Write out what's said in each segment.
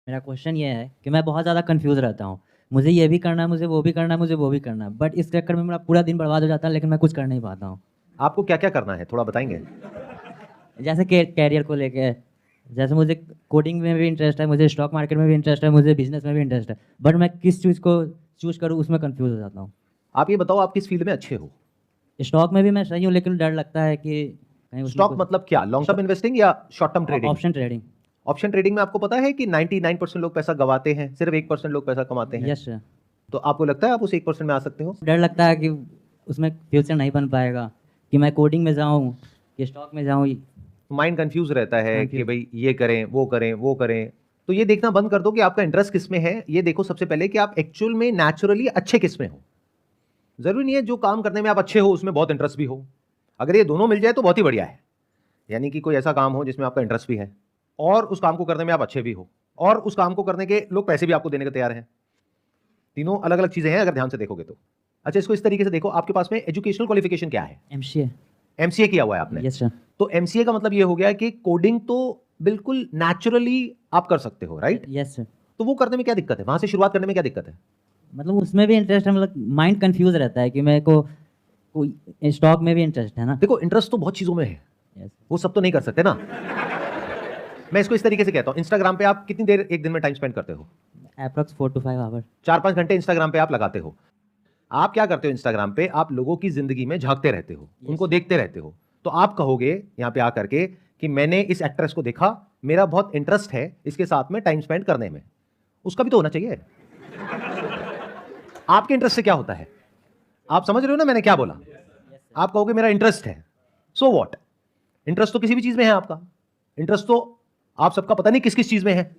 मेरा क्वेश्चन ये है कि मैं बहुत ज़्यादा कंफ्यूज रहता हूँ। मुझे ये भी करना है, मुझे वो भी करना है, मुझे वो भी करना है। बट इस चक्कर में मेरा पूरा दिन बर्बाद हो जाता है, लेकिन मैं कुछ कर नहीं पाता हूँ। आपको क्या क्या करना है, थोड़ा बताएंगे? जैसे कैरियर को लेके, जैसे मुझे कोडिंग में भी इंटरेस्ट है, मुझे स्टॉक मार्केट में भी इंटरेस्ट है, मुझे बिजनेस में भी इंटरेस्ट है। बट मैं किस चीज़ को चूज करूँ, उसमें कंफ्यूज हो जाता हूँ। आप ये बताओ, आप किस फील्ड में अच्छे हो? स्टॉक में भी मैं सही हूँ, लेकिन डर लगता है कि कहीं उसमें स्टॉक कुछ। मतलब क्या, लॉन्ग टर्म इन्वेस्टिंग या short term trading? Option trading. Option trading में आपको पता है कि 99% लोग पैसा गवाते हैं, सिर्फ 1% लोग पैसा कमाते हैं। Yes sir. तो आपको लगता है आप उस 1% में आ सकते हो? डर लगता है कि उसमें फ्यूचर नहीं बन पाएगा, कि मैं कोडिंग में जाऊँ कि स्टॉक में जाऊँ। माइंड कंफ्यूज रहता है कि कंफ्यूज। भाई ये करें वो करें वो करें। तो ये देखना बंद कर दो कि आपका इंटरेस्ट किस में है। ये देखो सबसे पहले कि आप एक्चुअल में नेचुरली अच्छे किस में हो। जरूरी नहीं है जो काम करने में आप अच्छे हो उसमें बहुत इंटरेस्ट भी हो। अगर ये दोनों मिल जाए तो बहुत ही बढ़िया है। यानी कि कोई ऐसा काम हो जिसमें आपका इंटरेस्ट भी है और उस काम को करने में आप अच्छे भी हो और उस काम को करने के लोग पैसे भी आपको देने को तैयार हैं। तीनों अलग अलग चीजें हैं अगर ध्यान से देखोगे तो। अच्छा, इसको इस तरीके से देखो, आपके पास में एजुकेशनल क्वालिफिकेशन क्या है? एमसीए। एमसीए किया हुआ है आपने? Yes sir. तो एमसीए का मतलब ये हो गया कि कोडिंग तो बिल्कुल नेचुरली आप कर सकते हो, राइट? Yes sir. तो वो करने में क्या दिक्कत है, वहां से शुरुआत करने में क्या दिक्कत है? मतलब उसमें भी इंटरेस्ट है, मतलब माइंड कंफ्यूज रहता है कि मेरे को कोई स्टॉक में भी इंटरेस्ट है ना। देखो, इंटरेस्ट तो बहुत चीजों में है, यस। वो सब तो नहीं कर सकते ना। मैं इसको इस तरीके से कहता हूं, इंस्टाग्राम पे आप कितनी देर एक दिन में टाइम स्पेंड करते हो? Approx 4 to 5 our. 4-5 घंटे इंस्टाग्राम पे आप लगाते हो। आप क्या करते हो इंस्टाग्राम पे? आप लोगों की जिंदगी में झांकते रहते हो, उनको देखते रहते हो। तो आप कहोगे यहां पे आकर के कि मैंने इस एक्ट्रेस को देखा, मेरा बहुत इंटरेस्ट है इसके साथ में टाइम स्पेंड करने में। उसका भी तो होना चाहिए। आपके इंटरेस्ट से क्या होता है? आप समझ रहे हो ना मैंने क्या बोला? आप कहोगे मेरा इंटरेस्ट है, सो व्हाट? इंटरेस्ट तो किसी भी चीज में है आपका। इंटरेस्ट तो आप सबका पता नहीं किस किस चीज में है।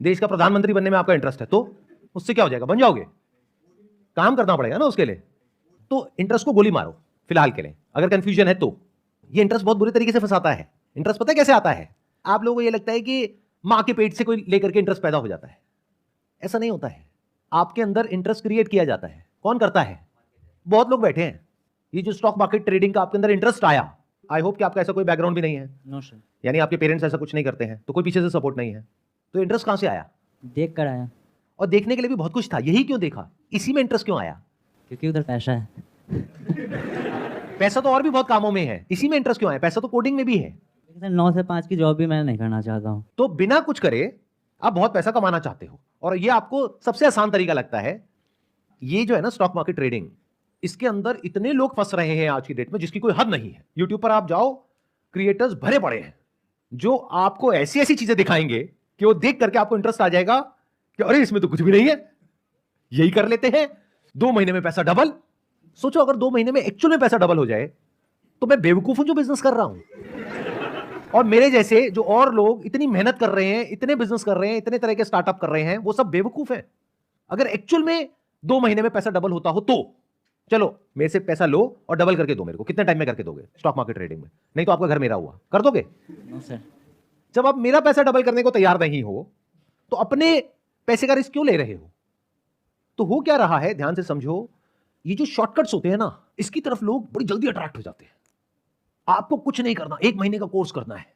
देश का प्रधानमंत्री बनने में आपका इंटरेस्ट है, तो उससे क्या हो जाएगा, बन जाओगे? काम करना पड़ेगा ना उसके लिए। तो इंटरेस्ट को गोली मारो फिलहाल के लिए, अगर कंफ्यूजन है तो। ये इंटरेस्ट बहुत बुरे तरीके से फंसाता है। इंटरेस्ट पता है कैसे आता है? आप लोगों को ये लगता है कि मां के पेट से कोई लेकर के इंटरेस्ट पैदा हो जाता है। ऐसा नहीं होता है। आपके अंदर इंटरेस्ट क्रिएट किया जाता है। कौन करता है? बहुत लोग बैठे हैं। ये जो स्टॉक मार्केट ट्रेडिंग का आपके अंदर इंटरेस्ट आया, आई होप कि आपका ऐसा कोई बैकग्राउंड भी नहीं है। No sir. यानी आपके पेरेंट्स ऐसा कुछ नहीं करते हैं, तो कोई पीछे से सपोर्ट नहीं है। तो इंटरेस्ट कहां से आया? देख कर आया। और देखने के लिए भी बहुत कुछ था, यही क्यों देखा? इसी में इंटरेस्ट क्यों आया? क्योंकि उधर पैसा है। पैसा तो और भी बहुत कामों में है, इसी में इंटरेस्ट क्यों आया? पैसा तो कोडिंग में भी है। लेकिन सर 9 से 5 की जॉब भी मैं नहीं करना चाहता हूँ। तो बिना कुछ करे आप बहुत पैसा कमाना चाहते हो और ये आपको सबसे आसान तरीका लगता है। ये जो है ना स्टॉक मार्केट ट्रेडिंग, इसके अंदर इतने लोग फंस रहे हैं आज की डेट में जिसकी कोई हद नहीं है। यूट्यूब पर आप जाओ, क्रिएटर्स भरे पड़े हैं जो आपको ऐसी ऐसी चीजें दिखाएंगे कि वो देख करके आपको इंटरेस्ट आ जाएगा कि अरे इसमें तो कुछ भी नहीं है, यही कर लेते हैं, 2 महीने में पैसा डबल। सोचो अगर 2 महीने में एक्चुअल में पैसा डबल हो जाए तो मैं बेवकूफ हूं जो बिजनेस कर रहा हूं। और मेरे जैसे जो और लोग इतनी मेहनत कर रहे हैं, इतने बिजनेस कर रहे हैं, इतने तरह के स्टार्टअप कर रहे हैं, वो सब बेवकूफ हैं। अगर एक्चुअल में 2 महीने में पैसा डबल होता हो तो चलो मेरे से पैसा लो और डबल करके दो मेरे को। कितने टाइम में करके दोगे स्टॉक मार्केट ट्रेडिंग में? नहीं तो आपका घर मेरा हुआ, कर दोगे? No sir. जब आप मेरा पैसा डबल करने को तैयार नहीं हो तो अपने पैसे का रिस्क क्यों ले रहे हो? तो हो क्या रहा है, ध्यान से समझो। ये जो शॉर्टकट्स होते हैं ना, इसकी तरफ लोग बड़ी जल्दी अट्रैक्ट हो जाते हैं। आपको कुछ नहीं करना, 1 महीने का कोर्स करना है,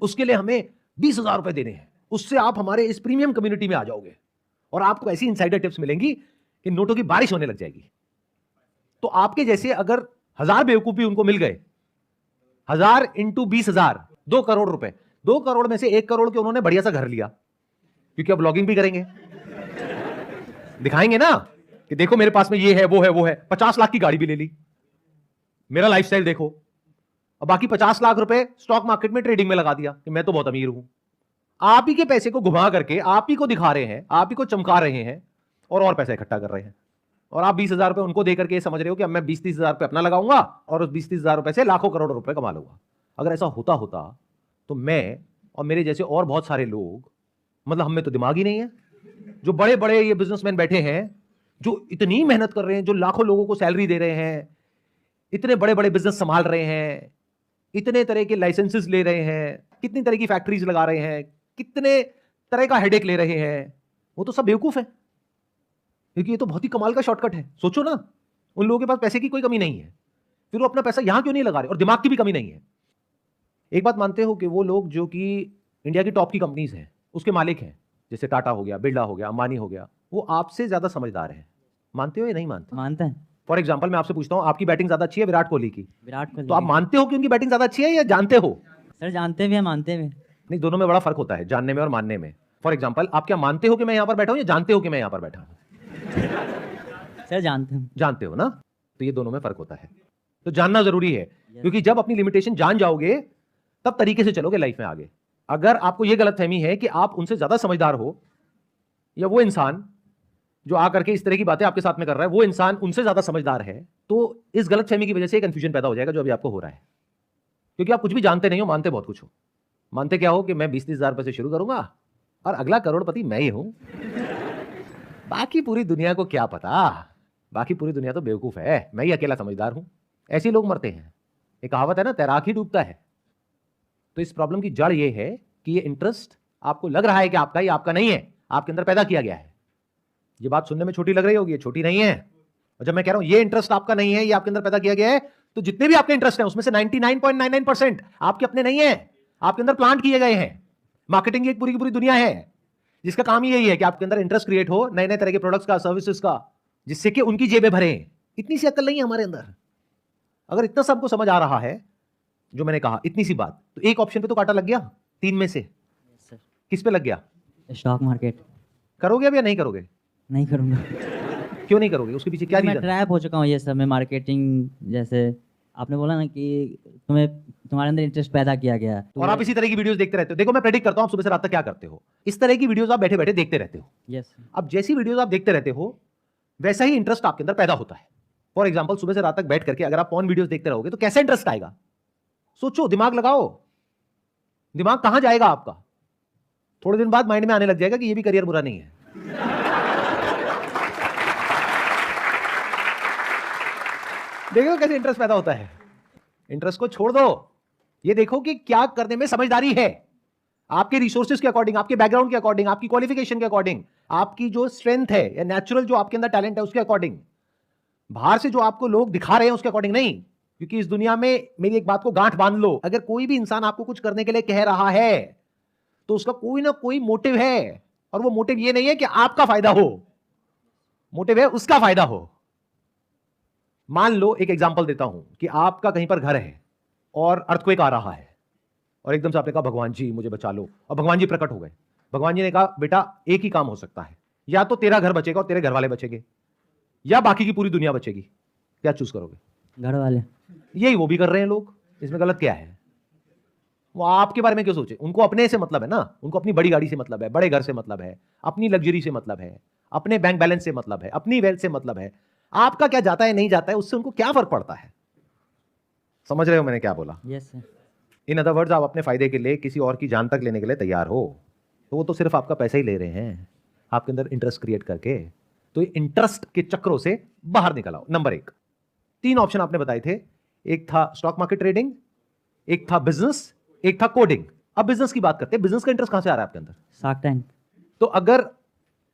उसके लिए हमें 20,000 रुपए देने हैं, उससे आप हमारे इस प्रीमियम कम्युनिटी में आ जाओगे और आपको ऐसी इनसाइडर टिप्स मिलेंगी कि नोटों की बारिश होने लग जाएगी। तो आपके जैसे अगर 1000 बेवकूफ भी उनको मिल गए, 1000 इंटू 20,000, 2 करोड़ रुपए। 2 करोड़ में से 1 करोड़ के उन्होंने बढ़िया सा घर लिया, क्योंकि अब ब्लॉगिंग भी करेंगे, दिखाएंगे ना कि देखो मेरे पास में ये है वो है वो है। 50 लाख की गाड़ी भी ले ली, मेरा लाइफस्टाइल देखो। और बाकी 50 लाख रुपए स्टॉक मार्केट में ट्रेडिंग में लगा दिया कि मैं तो बहुत अमीर हूं। आप ही के पैसे को घुमा करके आप ही को दिखा रहे हैं, आप ही को चमका रहे हैं और पैसा इकट्ठा कर रहे हैं। और आप 20,000 रुपए उनको देकर के समझ रहे हो कि अब मैं 20-30,000 रुपए अपना लगाऊंगा और उस 20-30,000 रुपए से लाखों करोड़ रुपए कमा लूंगा। अगर ऐसा होता होता तो मैं और मेरे जैसे और बहुत सारे लोग, मतलब हम में तो दिमाग ही नहीं है। जो बड़े बड़े ये बिजनेसमैन बैठे हैं जो इतनी मेहनत कर रहे हैं, जो लाखों लोगों को सैलरी दे रहे हैं, इतने बड़े बड़े बिजनेस संभाल रहे हैं, इतने तरह के लाइसेंसेस ले रहे हैं, कितनी तरह की फैक्ट्रीज लगा रहे हैं, कितने तरह का हेडेक ले रहे हैं, वो तो सब बेवकूफ है। क्योंकि ये तो बहुत ही कमाल का शॉर्टकट है। सोचो ना, उन लोगों के पास पैसे की कोई कमी नहीं है, फिर वो अपना पैसा यहां क्यों नहीं लगा रहे? और दिमाग की भी कमी नहीं है। एक बात मानते हो कि वो लोग जो कि इंडिया की टॉप की कंपनीज हैं उसके मालिक हैं, जैसे टाटा हो गया, बिरला हो गया, अंबानी हो गया, वो आपसे ज्यादा समझदार है। मानते हो या नहीं मानते? मानते हैं। फॉर एग्जाम्पल मैं आपसे पूछता हूँ, आपकी बैटिंग ज्यादा अच्छी है विराट कोहली की, विराट कोहली तो आप की। मानते हो कि उनकी बैटिंग ज्यादा अच्छी है या जानते हो? सर जानते भी हैं, मानते भी हैं। नहीं, दोनों में बड़ा फर्क होता है, जानने में और मानने में। फॉर एग्जाम्पल, आप क्या मानते हो कि मैं यहां पर बैठा हूं या जानते हो कि मैं यहां पर बैठा हूं? सर जानते हैं। जानते हो ना? तो ये दोनों में फर्क होता है। तो जानना जरूरी है, क्योंकि जब अपनी लिमिटेशन जान जाओगे तब तरीके से चलोगे लाइफ में आगे। अगर आपको यह गलतफहमी है कि आप उनसे ज्यादा समझदार हो, या वो इंसान जो आकर के इस तरह की बातें आपके साथ में कर रहा है वो इंसान उनसे ज्यादा समझदार है, तो इस गलतफहमी की वजह से कंफ्यूजन पैदा हो जाएगा जो अभी आपको हो रहा है। क्योंकि आप कुछ भी जानते नहीं हो, मानते बहुत कुछ हो। मानते क्या हो कि मैं 20-30 हजार रुपए से शुरू करूंगा और अगला करोड़पति मैं ही हूं। बाकी पूरी दुनिया को क्या पता, बाकी पूरी दुनिया तो बेवकूफ है, मैं ही अकेला समझदार हूं। ऐसे लोग मरते हैं। एक कहावत है ना, तैराक ही डूबता है। तो इस प्रॉब्लम की जड़ ये है कि ये इंटरेस्ट आपको लग रहा है कि आपका ही, आपका नहीं है, आपके अंदर पैदा किया गया है। ये बात सुनने में छोटी लग रही होगी, ये छोटी नहीं है। और जब मैं कह रहा हूं ये इंटरेस्ट आपका नहीं है, ये आपके अंदर पैदा किया गया है, तो जितने भी आपके इंटरेस्ट हैं उसमें से 99.99% आपके अपने नहीं है, आपके अंदर प्लांट किए गए हैं। मार्केटिंग की एक पूरी दुनिया है जिसका काम ही यही है कि आपके अंदर इंटरेस्ट क्रिएट हो नए नए तरह के प्रोडक्ट्स का, सर्विसेज का, जिससे कि उनकी जेबें भरे। इतनी सी अक्ल नहीं है हमारे अंदर। अगर इतना सबको समझ आ रहा है जो मैंने कहा, इतनी सी बात, तो एक ऑप्शन पे तो कांटा लग गया 3 में से। सर किस पे लग गया? Stock market. करोगे अब या नहीं करोगे? नहीं करूँगा। क्यों नहीं करोगे? उसके पीछे क्या मैं रीजन? ट्रैप हो चुका हूँ ये सब में। मार्केटिंग जैसे आपने बोला ना कि तुम्हारे अंदर इंटरेस्ट पैदा किया गया है, तो और आप इसी तरह की वीडियोस देखते रहते हो। देखो मैं प्रेडिक्ट करता हूं आप सुबह से रात तक क्या करते हो। इस तरह की वीडियोस आप बैठे बैठे देखते रहते हो। यस। अब जैसी वीडियोस आप देखते रहते हो वैसा ही इंटरेस्ट आपके अंदर पैदा होता है। फॉर एग्जाम्पल, सुबह से रात तक बैठ करके अगर आप पॉर्न वीडियोस देखते रहोगे तो कैसा इंटरेस्ट आएगा? सोचो, दिमाग लगाओ। दिमाग कहां जाएगा आपका? थोड़े दिन बाद माइंड में आने लग जाएगा कि ये भी करियर बुरा नहीं है। देखो कैसे इंटरेस्ट पैदा होता है। इंटरेस्ट को छोड़ दो, ये देखो कि क्या करने में समझदारी है। आपके रिसोर्सेज के अकॉर्डिंग, आपके बैकग्राउंड के अकॉर्डिंग, आपकी क्वालिफिकेशन के अकॉर्डिंग, आपकी जो स्ट्रेंथ है या नेचुरल जो आपके अंदर टैलेंट है उसके अकॉर्डिंग, बाहर से जो आपको लोग दिखा रहे हैं उसके अकॉर्डिंग नहीं। क्योंकि इस दुनिया में मेरी एक बात को गांठ बांध लो, अगर कोई भी इंसान आपको कुछ करने के लिए कह रहा है तो उसका कोई ना कोई मोटिव है, और वो मोटिव ये नहीं है कि आपका फायदा हो, मोटिव है उसका फायदा हो। मान लो, एक एग्जांपल देता हूं कि आपका कहीं पर घर है और अर्थक्वेक आ रहा है और एकदम से आपने कहा भगवान जी मुझे बचा लो, और भगवान जी प्रकट हो गए। भगवान जी ने कहा बेटा एक ही काम हो सकता है, या तो तेरा घर बचेगा और तेरे घर वाले बचेंगे, या बाकी की पूरी दुनिया बचेगी। क्या चूज करोगे? घर वाले। यही वो भी कर रहे हैं लोग, इसमें गलत क्या है? वो आपके बारे में क्यों सोचे? उनको अपने से मतलब है ना, उनको अपनी बड़ी गाड़ी से मतलब है, बड़े घर से मतलब है, अपनी लग्जरी से मतलब है, अपने बैंक बैलेंस से मतलब है, अपनी वेल्थ से मतलब है। आपका क्या जाता है नहीं जाता है उससे उनको क्या फर्क पड़ता है? समझ रहे हो मैंने क्या बोला? Yes sir. In other words, आप अपने फायदे के लिए किसी और की जान तक लेने के लिए तैयार हो, तो वो तो सिर्फ आपका पैसा ही ले रहे हैं आपके अंदर इंटरेस्ट क्रिएट करके। तो ये इंटरेस्ट के चक्रों से बाहर निकल आओ। नंबर 1, 3 ऑप्शन आपने बताए थे। एक था स्टॉक मार्केट ट्रेडिंग, एक था बिजनेस, एक था कोडिंग। अब बिजनेस की बात करते हैं। बिजनेस का इंटरेस्ट कहां से आ रहा है आपके अंदर? Shark tank. तो अगर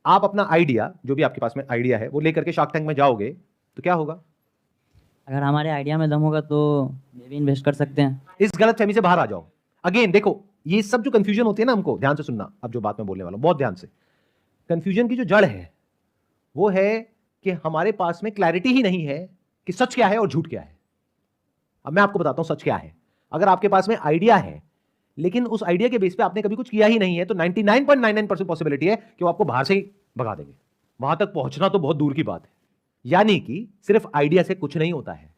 आप अपना आइडिया, जो भी आपके पास में आइडिया है, वो लेकर के शार्क टैंक में जाओगे तो क्या होगा? अगर हमारे आइडिया में दम होगा तो मे भी इन्वेस्ट कर सकते हैं। इस गलतफहमी से बाहर आ जाओ। अगेन देखो, ये सब जो कंफ्यूजन होती है ना, हमको ध्यान से सुनना। अब जो बात मैं बोलने वाला हूं बहुत ध्यान से, कंफ्यूजन की जो जड़ है वो है कि हमारे पास में क्लैरिटी ही नहीं है कि सच क्या है और झूठ क्या है। अब मैं आपको बताता हूं सच क्या है। अगर आपके पास में आइडिया है लेकिन उस आइडिया के बेस पे आपने कभी कुछ किया ही नहीं है, तो 99.99% पॉसिबिलिटी है कि वो आपको बाहर से ही भगा देंगे। वहां तक पहुंचना तो बहुत दूर की बात है। यानी कि सिर्फ आइडिया से कुछ नहीं होता है।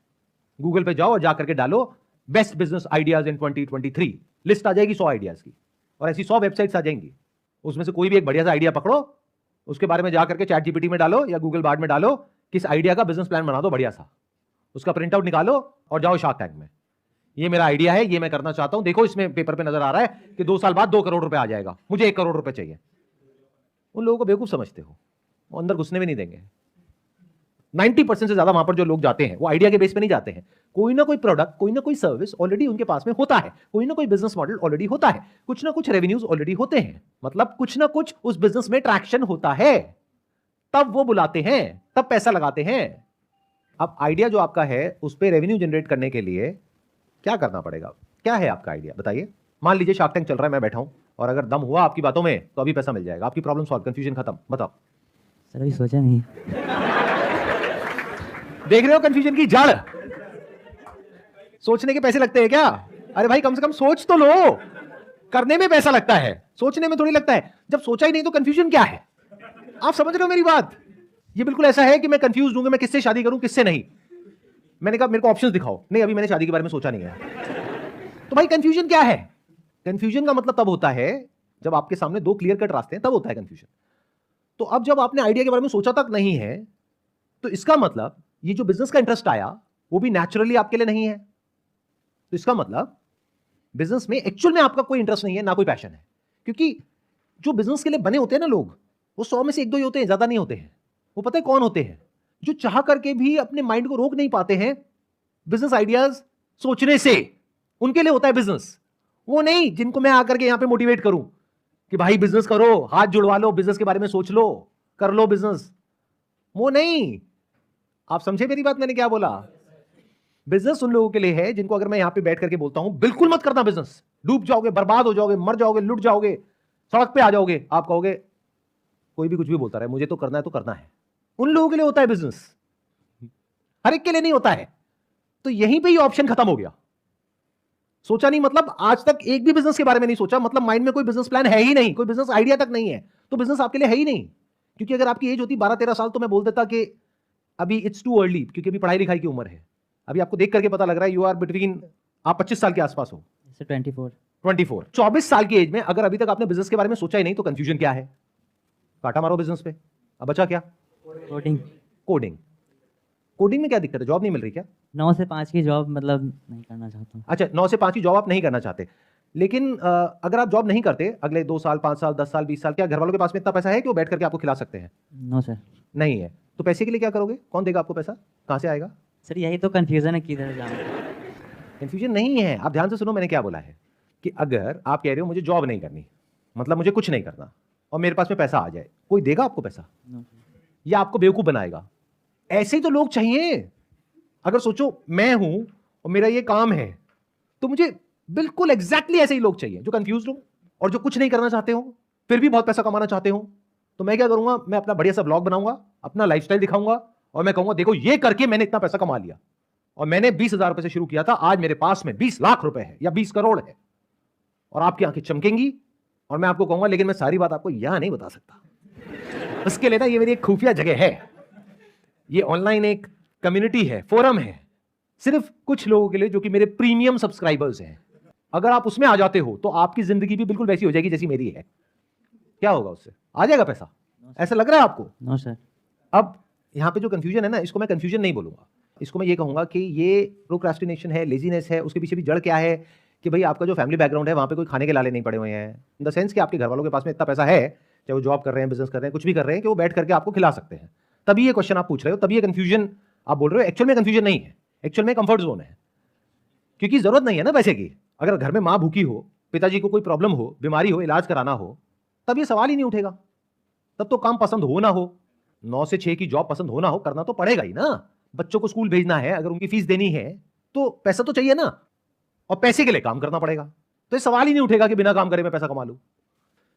गूगल पे जाओ और जाकर के डालो best business ideas in 2023, list आ जाएगी 100 आइडियाज की, और ऐसी 100 वेबसाइट्स आ जाएंगी। उसमें से कोई भी एक बढ़िया सा आइडिया पकड़ो, उसके बारे में जाकर के चैट जीपीटी में डालो या गूगल बार्ड में डालो, किस आइडिया का बिजनेस प्लान बना दो बढ़िया सा, उसका प्रिंट आउट निकालो और जाओ शार्क टैंक में। ये मेरा आइडिया है, ये मैं करना चाहता हूं, देखो इसमें पेपर पे नजर आ रहा है कि 2 साल बाद 2 करोड़ रुपए आ जाएगा, मुझे 1 करोड़ रुपए चाहिए। उन लोगों को बेवकूफ समझते हो, वो अंदर घुसने भी नहीं देंगे। 90% से ज्यादा वहां पर जो लोग जाते हैं वो आइडिया के बेस पे नहीं जाते हैं। कोई ना कोई प्रोडक्ट, कोई ना कोई सर्विस ऑलरेडी उनके पास में होता है, कोई ना कोई बिजनेस मॉडल ऑलरेडी होता है, कुछ ना कुछ रेवेन्यूज ऑलरेडी होते हैं, मतलब कुछ ना कुछ उस बिजनेस में ट्रैक्शन होता है, तब वो बुलाते हैं, तब पैसा लगाते हैं। अब आइडिया जो आपका है उस पर रेवेन्यू जनरेट करने के लिए क्या करना पड़ेगा? क्या है आपका आइडिया बताइए। मान लीजिए शार्क टैंक चल रहा है, मैं बैठा हूं, और अगर दम हुआ आपकी बातों में तो अभी पैसा मिल जाएगा। आपकी प्रॉब्लम सॉल्व, कंफ्यूजन खत्म। बताओ। सर अभी सोचा नहीं। देख रहे हो कंफ्यूजन की जड़? सोचने के पैसे लगते हैं क्या? अरे भाई कम से कम सोच तो लो। करने में पैसा लगता है, सोचने में थोड़ी लगता है। जब सोचा ही नहीं तो कंफ्यूजन क्या है? आप समझ रहे हो मेरी बात? ये बिल्कुल ऐसा है कि मैं कंफ्यूज हूं कि मैं किससे शादी करूं किससे नहीं। मैंने कहा मेरे को ऑप्शंस दिखाओ, नहीं अभी मैंने शादी के बारे में सोचा नहीं है। तो भाई कंफ्यूजन क्या है? कंफ्यूजन का मतलब तब होता है जब आपके सामने दो क्लियर कट रास्ते हैं, तब होता है कंफ्यूजन। तो अब जब आपने आइडिया के बारे में सोचा तक नहीं है, तो इसका मतलब ये जो बिजनेस का इंटरेस्ट आया वो भी नेचुरली आपके लिए नहीं है। तो इसका मतलब बिजनेस में एक्चुअल में आपका कोई इंटरेस्ट नहीं है, ना कोई पैशन है। क्योंकि जो बिजनेस के लिए बने होते हैं ना लोग, वो 100 में से 1-2 ही होते हैं, ज्यादा नहीं होते हैं। वो पता है कौन होते हैं? जो चाह करके भी अपने माइंड को रोक नहीं पाते हैं बिजनेस आइडियाज सोचने से। उनके लिए होता है बिजनेस। वो नहीं जिनको मैं आकर के यहां पे मोटिवेट करूं कि भाई बिजनेस करो, हाथ जुड़वा लो, बिजनेस के बारे में सोच लो, कर लो बिजनेस। वो नहीं। आप समझे मेरी बात? मैंने क्या बोला? बिजनेस उन लोगों के लिए है जिनको अगर मैं यहां पे बैठ करके बोलता हूं बिल्कुल मत करना बिजनेस, डूब जाओगे, बर्बाद हो जाओगे, मर जाओगे, लुट जाओगे, सड़क पे आ जाओगे, आप कहोगे कोई भी कुछ भी बोलता रहे, मुझे तो करना है तो करना है। उन लोगों के लिए होता है बिजनेस, हर एक के लिए नहीं होता है। तो यहीं पे ही ऑप्शन खत्म हो गया। सोचा नहीं मतलब आज तक एक भी बिजनेस के बारे में नहीं सोचा, मतलब माइंड में कोई बिजनेस प्लान है ही नहीं, कोई बिजनेस आइडिया तक नहीं है, तो बिजनेस आपके लिए है ही नहीं। क्योंकि अगर आपकी एज होती 12-13 साल तो मैं बोल देता कि अभी इट्स टू अर्ली, क्योंकि अभी पढ़ाई लिखाई की उम्र है। अभी आपको देख करके पता लग रहा है यू आर बिटवीन, आप 25 साल के आसपास हो। 24। 24 साल की एज में अगर अभी तक आपने बिजनेस के बारे में सोचा ही नहीं तो कंफ्यूजन क्या है? काटा मारो बिजनेस पे। अब बचा क्या? कोडिंग। कोडिंग। कोडिंग में क्या दिक्कत है? जॉब नहीं मिल रही क्या? 9 से 5 की जॉब मतलब नहीं करना चाहता हूँ। अच्छा, 9 से 5 की जॉब आप नहीं करना चाहते, लेकिन अगर आप जॉब नहीं करते अगले 2 साल, 5 साल, 10 साल, 20 साल, क्या घर वालों के पास में इतना पैसा है कि वो बैठ करके आपको खिला सकते हैं? No sir. नहीं है। तो पैसे के लिए क्या करोगे? कौन देगा आपको पैसा? कहां से आएगा? सर यही तो कंफ्यूजन है किधर जाना। कंफ्यूजन नहीं है। आप ध्यान से सुनो मैंने क्या बोला है कि अगर आप कह रहे हो मुझे जॉब नहीं करनी, मतलब मुझे कुछ नहीं करना, और मेरे पास में पैसा आ जाए, कोई देगा आपको पैसा नो। या आपको बेवकूफ बनाएगा? ऐसे ही तो लोग चाहिए। अगर सोचो मैं हूं और मेरा ये काम है तो मुझे बिल्कुल एग्जैक्टली ऐसे ही लोग चाहिए जो कंफ्यूज हो और जो कुछ नहीं करना चाहते हो फिर भी बहुत पैसा कमाना चाहते हो। तो मैं क्या करूंगा? मैं अपना बढ़िया सा ब्लॉग बनाऊंगा, अपना लाइफस्टाइल दिखाऊंगा और मैं कहूंगा देखो ये करके मैंने इतना पैसा कमा लिया, और मैंने 20,000 रुपए से शुरू किया था, आज मेरे पास में 20 लाख रुपए है या 20 करोड़ है। और आपकी आंखें चमकेंगी और मैं आपको कहूंगा लेकिन मैं सारी बात आपको यहां नहीं बता सकता। उसके लिए ना ये मेरी एक खुफिया जगह है, ये ऑनलाइन एक कम्युनिटी है, फोरम है, सिर्फ कुछ लोगों के लिए जो कि मेरे प्रीमियम सब्सक्राइबर्स हैं। अगर आप उसमें आ जाते हो तो आपकी जिंदगी भी बिल्कुल वैसी हो जाएगी जैसी मेरी है। क्या होगा उससे? आ जाएगा पैसा? ऐसा लग रहा है आपको? No sir. अब यहां पे जो कंफ्यूजन है ना, इसको मैं कंफ्यूजन नहीं बोलूंगा, इसको मैं ये कहूंगा कि ये प्रोक्रास्टिनेशन है, लेजीनेस है। उसके पीछे भी जड़ क्या है कि भाई आपका जो फैमिली बैकग्राउंड है वहां पे कोई खाने के लाले नहीं पड़े हुए हैं, इन द सेंस कि आपके घर वालों के पास में इतना पैसा है, चाहे वो जॉब कर रहे हैं, बिजनेस कर रहे हैं, कुछ भी कर रहे हैं, कि वो बैठ करके आपको खिला सकते हैं। तभी ये क्वेश्चन आप पूछ रहे हो, तभी ये कंफ्यूजन आप बोल रहे हो। एक्चुअल में कंफ्यूजन नहीं है, एक्चुअल में कंफर्ट जोन है, क्योंकि जरूरत नहीं है ना पैसे की। अगर घर में माँ भूखी हो, पिताजी को कोई प्रॉब्लम हो, बीमारी हो, इलाज कराना हो, तब ये सवाल ही नहीं उठेगा। तब तो काम पसंद हो ना हो, 9 से 6 की जॉब पसंद हो ना हो, करना तो पड़ेगा ही ना। बच्चों को स्कूल भेजना है, अगर उनकी फीस देनी है तो पैसा तो चाहिए ना, और पैसे के लिए काम करना पड़ेगा। तो ये सवाल ही नहीं उठेगा कि बिना काम करे मैं पैसा कमा लूं।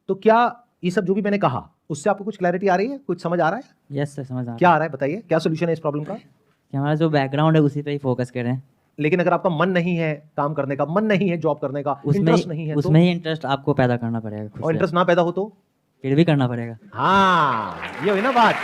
तो क्या ये सब जो भी मैंने कहा उससे आपको कुछ क्लैरिटी आ रही है? कुछ समझ आ रहा है? यस सर, समझ आ क्या आ रहा है बताइए, क्या सोल्यूशन है इस प्रॉब्लम का? कि हमारा जो बैकग्राउंड है उसी पे ही फोकस करें। लेकिन अगर आपका मन नहीं है काम करने का, मन नहीं है जॉब करने का, इंटरेस्ट नहीं है, उसमें ही इंटरेस्ट आपको पैदा करना पड़ेगा खुद और से। इंटरेस्ट ना पैदा हो तो फिर भी करना पड़ेगा। हाँ, ये हुई ना बात।